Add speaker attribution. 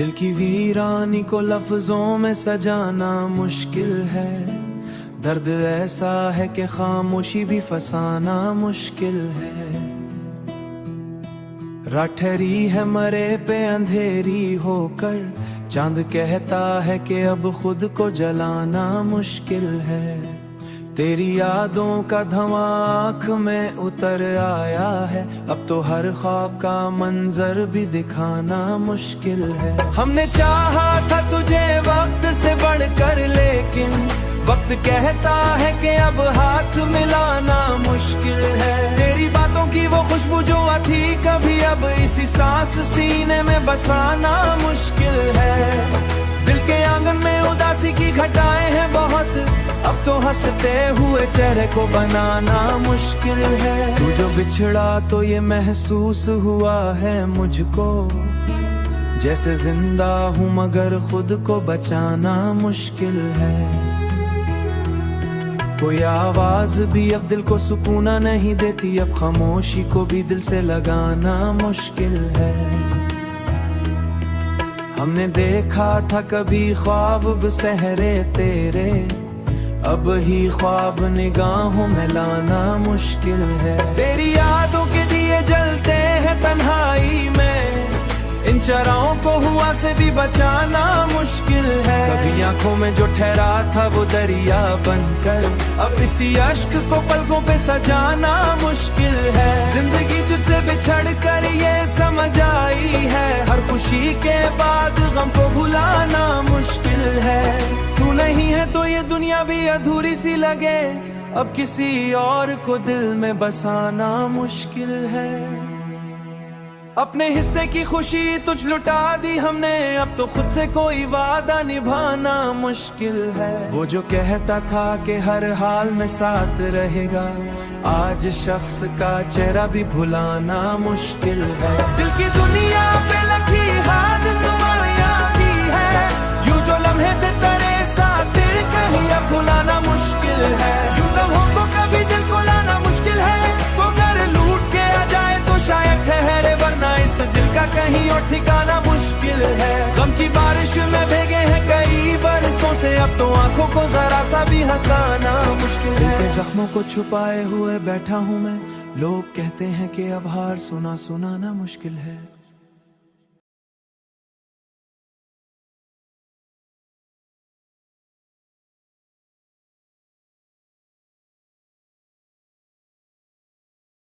Speaker 1: दिल की वीरानी को लफ्जों में सजाना मुश्किल है। दर्द ऐसा है कि खामोशी भी फसाना मुश्किल है। रात ठहरी है मरे पे अंधेरी होकर, चांद कहता है कि अब खुद को जलाना मुश्किल है। तेरी यादों का धुआं आँख में उतर आया है, अब तो हर ख्वाब का मंजर भी दिखाना मुश्किल है। हमने चाहा था तुझे वक्त से बढ़कर, लेकिन वक्त कहता है कि अब हाथ मिलाना मुश्किल है। तेरी बातों की वो खुशबू जो थी कभी, अब इसी सांस सीने में बसाना मुश्किल है। दिल के आंगन में उदासी की घटाएं हैं बहुत, अब तो हंसते हुए चेहरे को बनाना मुश्किल है। तू जो बिछड़ा तो ये महसूस हुआ है मुझको, जैसे जिंदा हूँ मगर खुद को बचाना मुश्किल है। कोई आवाज भी अब दिल को सुकून नहीं देती, अब खामोशी को भी दिल से लगाना मुश्किल है। हमने देखा था कभी ख्वाब सहरे तेरे, अब ही ख्वाब निगाहों में लाना मुश्किल है। तेरी यादों के दिए जलते हैं तन्हाई में, इन चराओं को हुआ से भी बचाना मुश्किल है। कभी आंखों में जो ठहरा था वो दरिया बनकर, अब इसी अश्क को पलकों पे सजाना मुश्किल है। जिंदगी तुझसे बिछड़ कर ये समझ आई है, हर खुशी के बाद गम को भुलाना मुश्किल है। तू नहीं है तो ये दुनिया भी अधूरी सी लगे, अब किसी और को दिल में बसाना मुश्किल है। अपने हिस्से की खुशी तुझ लुटा दी हमने, अब तो खुद से कोई वादा निभाना मुश्किल है। वो जो कहता था कि हर हाल में साथ रहेगा, आज शख्स का चेहरा भी भुलाना मुश्किल है। दिल की दुनिया पे लगी हाथ सवारियां की है, यूं जो लम्हे थे तेरे साथ तेरे कहीं अब भुलाना मुश्किल है। यूं लम्हों को कभी दिल को लाना मुश्किल है, तो अगर लूट के आ जाए तो शायद ठहरे, वरना इस दिल का कहीं और ठिकाना मुश्किल है। गम की बारिश में भीगे हैं कई बरसों से, अब तो आंखों को जरा सा भी हंसाना मुश्किल है। दिल के जख्मों को छुपाए हुए बैठा हूँ मैं, लोग कहते हैं कि अब हार सुनाना मुश्किल है।